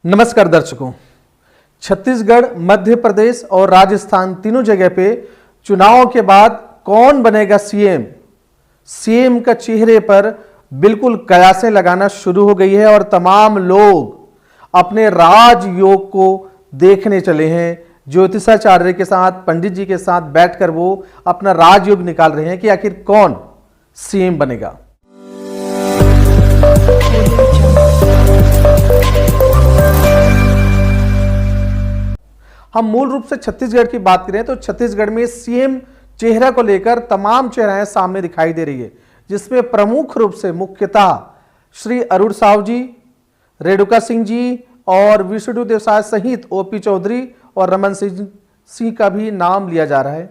नमस्कार दर्शकों, छत्तीसगढ़, मध्य प्रदेश और राजस्थान तीनों जगह पे चुनाव के बाद कौन बनेगा सीएम, सीएम का चेहरे पर बिल्कुल कयासें लगाना शुरू हो गई है और तमाम लोग अपने राजयोग को देखने चले हैं। ज्योतिषाचार्य के साथ, पंडित जी के साथ बैठकर वो अपना राजयोग निकाल रहे हैं कि आखिर कौन सीएम बनेगा। हम मूल रूप से छत्तीसगढ़ की बात करें तो छत्तीसगढ़ में सीएम चेहरा को लेकर तमाम चेहराएं सामने दिखाई दे रही है, जिसमें प्रमुख रूप से मुख्यतः श्री अरुण साव जी, रेणुका सिंह जी और विष्णुदेव साय सहित ओपी चौधरी और रमन सिंह का भी नाम लिया जा रहा है।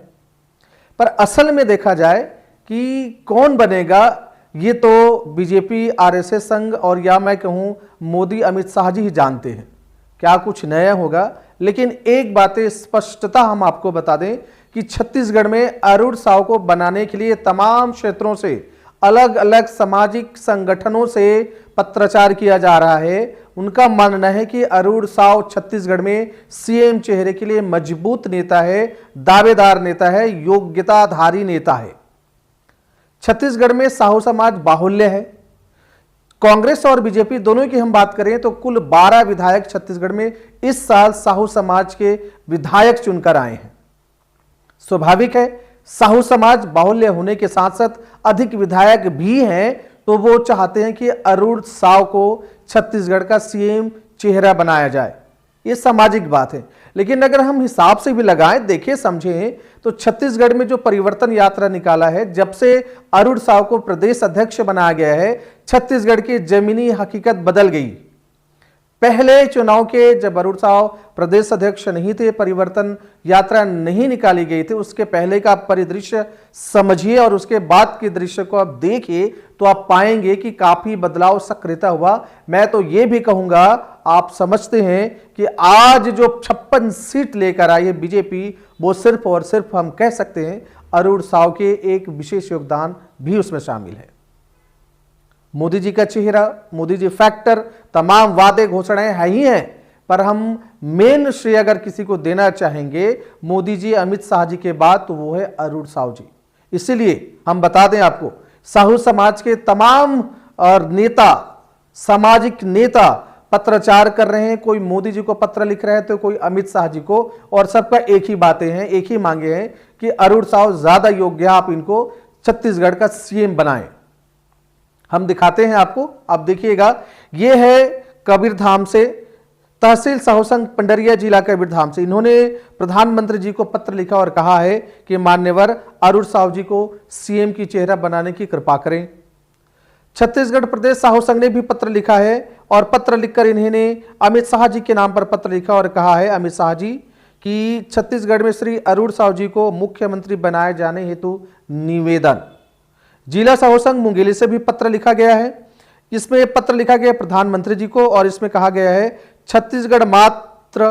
पर असल में देखा जाए कि कौन बनेगा, ये तो बीजेपी, आरएसएस संघ और या मैं कहूं मोदी, अमित शाह जी ही जानते हैं क्या कुछ नया होगा। लेकिन एक बातें स्पष्टता हम आपको बता दें कि छत्तीसगढ़ में अरुण साव को बनाने के लिए तमाम क्षेत्रों से, अलग अलग सामाजिक संगठनों से पत्राचार किया जा रहा है। उनका मानना है कि अरुण साव छत्तीसगढ़ में सीएम चेहरे के लिए मजबूत नेता है, दावेदार नेता है, योग्यताधारी नेता है। छत्तीसगढ़ में साहू समाज बाहुल्य है। कांग्रेस और बीजेपी दोनों की हम बात करें तो कुल 12 विधायक छत्तीसगढ़ में इस साल साहू समाज के विधायक चुनकर आए हैं। स्वाभाविक है, साहू समाज बाहुल्य होने के साथ साथ अधिक विधायक भी हैं, तो वो चाहते हैं कि अरुण साव को छत्तीसगढ़ का सीएम चेहरा बनाया जाए। ये सामाजिक बात है। लेकिन अगर हम हिसाब से भी लगाएं, देखें, समझें तो छत्तीसगढ़ में जो परिवर्तन यात्रा निकाला है, जब से अरुण साव को प्रदेश अध्यक्ष बनाया गया है, छत्तीसगढ़ की जमीनी हकीकत बदल गई। पहले चुनाव के जब अरुण साव प्रदेश अध्यक्ष नहीं थे, परिवर्तन यात्रा नहीं निकाली गई थी, उसके पहले का परिदृश्य समझिए और उसके बाद के दृश्य को आप देखिए तो आप पाएंगे कि काफी बदलाव, सक्रियता हुआ। मैं तो ये भी कहूंगा, आप समझते हैं कि आज जो 56 सीट लेकर आई है बीजेपी, वो सिर्फ और सिर्फ हम कह सकते हैं अरुण साव के एक विशेष योगदान भी उसमें शामिल है। मोदी जी का चेहरा, मोदी जी फैक्टर, तमाम वादे घोषणाएं है ही हैं, पर हम मेन श्रेय अगर किसी को देना चाहेंगे मोदी जी, अमित शाह जी के बाद, तो वो है अरुण साव जी। इसीलिए हम बता दें आपको, साहू समाज के तमाम और नेता, सामाजिक नेता पत्राचार कर रहे हैं। कोई मोदी जी को पत्र लिख रहे हैं तो कोई अमित शाह जी को, और सबका एक ही बातें हैं, एक ही मांगे हैं कि अरुण साव ज्यादा योग्य है, आप इनको छत्तीसगढ़ का सीएम बनाएं। हम दिखाते हैं आपको, आप देखिएगा। यह है कबीरधाम से, तहसील साहूसंग पंडरिया, जिला कबीरधाम से। इन्होंने प्रधानमंत्री जी को पत्र लिखा और कहा है कि मान्यवर अरुण साव जी को सीएम की चेहरा बनाने की कृपा करें। छत्तीसगढ़ प्रदेश साहू संघ ने भी पत्र लिखा है और पत्र लिखकर इन्होंने अमित शाह जी के नाम पर पत्र लिखा और कहा है, अमित शाह जी, कि छत्तीसगढ़ में श्री अरुण साव जी को मुख्यमंत्री बनाए जाने हेतु निवेदन। जिला साहू संघ मुंगेली से भी पत्र लिखा गया है। इसमें पत्र लिखा गया प्रधानमंत्री जी को और इसमें कहा गया है, छत्तीसगढ़ मात्र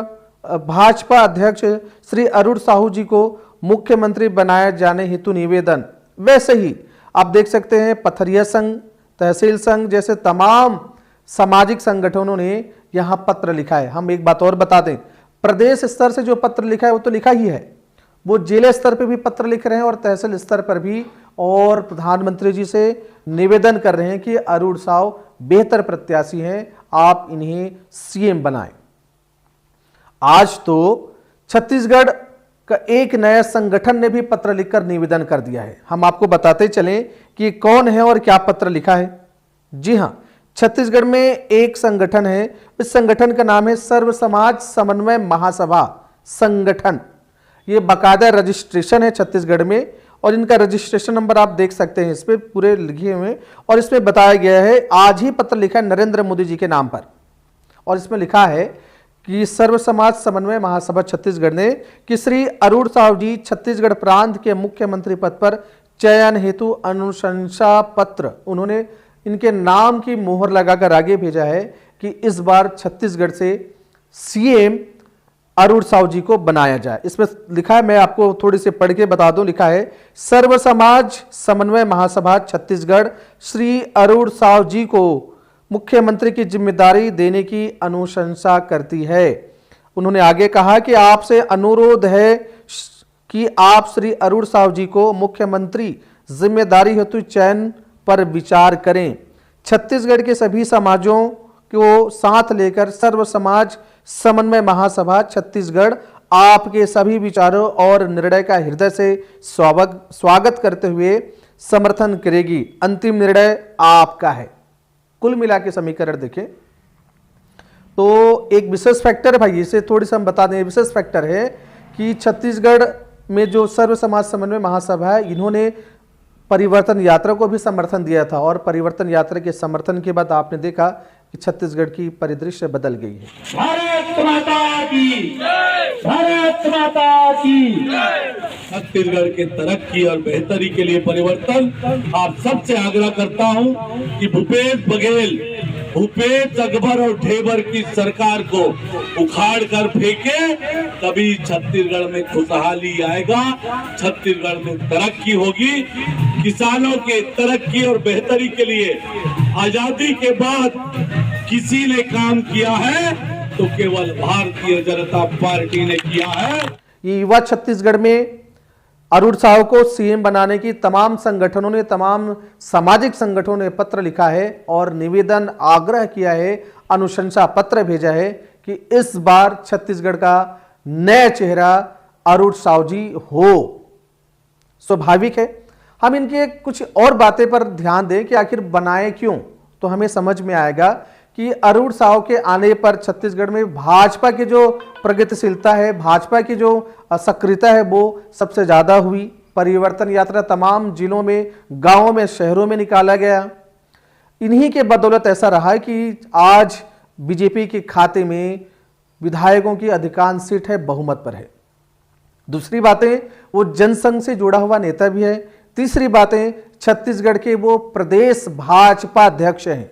भाजपा अध्यक्ष श्री अरुण साहू जी को मुख्यमंत्री बनाए जाने हेतु निवेदन। वैसे ही आप देख सकते हैं पथरिया संघ, तहसील संघ जैसे तमाम सामाजिक संगठनों ने यहां पत्र लिखा है। हम एक बात और बता दें, प्रदेश स्तर से जो पत्र लिखा है वो तो लिखा ही है, वो जिले स्तर पर भी पत्र लिख रहे हैं और तहसील स्तर पर भी, और प्रधानमंत्री जी से निवेदन कर रहे हैं कि अरुण साव बेहतर प्रत्याशी हैं, आप इन्हें सीएम बनाएं। आज तो छत्तीसगढ़ का एक नया संगठन ने भी पत्र लिखकर निवेदन कर दिया है। हम आपको बताते चलें कि कौन है और क्या पत्र लिखा है। जी हां, छत्तीसगढ़ में एक संगठन है, इस संगठन का नाम है सर्व समाज समन्वय महासभा संगठन। ये बाकायदा रजिस्ट्रेशन है छत्तीसगढ़ में और इनका रजिस्ट्रेशन नंबर आप देख सकते हैं, इस पे पूरे लिखे हुए, और इसमें बताया गया है, आज ही पत्र लिखा है नरेंद्र मोदी जी के नाम पर, और इसमें लिखा है कि सर्व समाज समन्वय महासभा छत्तीसगढ़ ने कि श्री अरुण साव जी छत्तीसगढ़ प्रांत के मुख्यमंत्री पद पर चयन हेतु अनुशंसा पत्र, उन्होंने इनके नाम की मोहर लगाकर आगे भेजा है कि इस बार छत्तीसगढ़ से सीएम अरुण साव जी को बनाया जाए। इसमें लिखा है, मैं आपको थोड़ी सी पढ़ के बता दूं, लिखा है, सर्व समाज समन्वय महासभा छत्तीसगढ़ श्री अरुण साव जी को मुख्यमंत्री की जिम्मेदारी देने की अनुशंसा करती है। उन्होंने आगे कहा कि आपसे अनुरोध है कि आप श्री अरुण साहू जी को मुख्यमंत्री जिम्मेदारी हेतु चयन पर विचार करें। छत्तीसगढ़ के सभी समाजों को साथ लेकर सर्व समाज समन्वय महासभा छत्तीसगढ़ आपके सभी विचारों और निर्णय का हृदय से स्वागत करते हुए समर्थन करेगी। अंतिम निर्णय आपका है। कुल मिला के समीकरण देखें तो एक विशेष फैक्टर है भाई, इसे थोड़ी सा हम बता दें। विशेष फैक्टर है कि छत्तीसगढ़ में जो सर्व समाज समन्वय महासभा है, इन्होंने परिवर्तन यात्रा को भी समर्थन दिया था और परिवर्तन यात्रा के समर्थन के बाद आपने देखा कि छत्तीसगढ़ की परिदृश्य बदल गई है। भारत माता की भारत माता की। छत्तीसगढ़ के तरक्की और बेहतरी के लिए परिवर्तन आप सबसे आग्रह करता हूं कि भूपेश अकबर और ढेबर की सरकार को उखाड़ कर फेंके, तभी छत्तीसगढ़ में खुशहाली आएगा, छत्तीसगढ़ में तरक्की होगी। किसानों के तरक्की और बेहतरी के लिए आजादी के बाद किसी ने काम किया है तो केवल भारतीय जनता पार्टी ने किया है। ये युवा छत्तीसगढ़ में अरुण साहू को सीएम बनाने की तमाम संगठनों ने, तमाम सामाजिक संगठनों ने पत्र लिखा है और निवेदन आग्रह किया है, अनुशंसा पत्र भेजा है कि इस बार छत्तीसगढ़ का नया चेहरा अरुण साहू जी हो। स्वाभाविक है हम इनके कुछ और बातें पर ध्यान दें कि आखिर बनाए क्यों, तो हमें समझ में आएगा कि अरुण साहू के आने पर छत्तीसगढ़ में भाजपा की जो प्रगतिशीलता है, भाजपा की जो सक्रियता है, वो सबसे ज्यादा हुई। परिवर्तन यात्रा तमाम जिलों में, गांवों में, शहरों में निकाला गया। इन्हीं के बदौलत ऐसा रहा है कि आज बीजेपी के खाते में विधायकों की अधिकांश सीट है, बहुमत पर है। दूसरी बातें, वो जनसंघ से जुड़ा हुआ नेता भी है। तीसरी बातें, छत्तीसगढ़ के वो प्रदेश भाजपा अध्यक्ष हैं।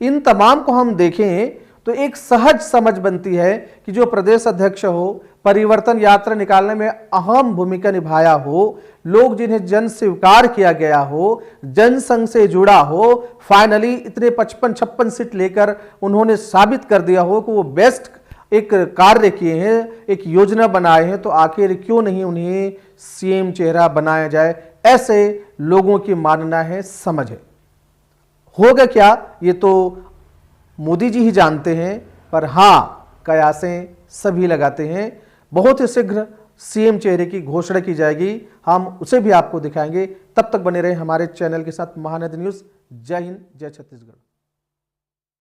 इन तमाम को हम देखें तो एक सहज समझ बनती है कि जो प्रदेश अध्यक्ष हो, परिवर्तन यात्रा निकालने में अहम भूमिका निभाया हो, लोग जिन्हें जन स्वीकार किया गया हो, जनसंघ से जुड़ा हो, फाइनली इतने 55-56 सीट लेकर उन्होंने साबित कर दिया हो कि वो बेस्ट एक कार्य किए हैं, एक योजना बनाए हैं, तो आखिर क्यों नहीं उन्हें सीएम चेहरा बनाया जाए, ऐसे लोगों की मानना है, समझ है। होगा क्या ये तो मोदी जी ही जानते हैं, पर हां कयासें सभी लगाते हैं। बहुत ही शीघ्र सीएम चेहरे की घोषणा की जाएगी, हम उसे भी आपको दिखाएंगे। तब तक बने रहे हमारे चैनल के साथ, महानदी न्यूज़। जय हिंद, जय छत्तीसगढ़।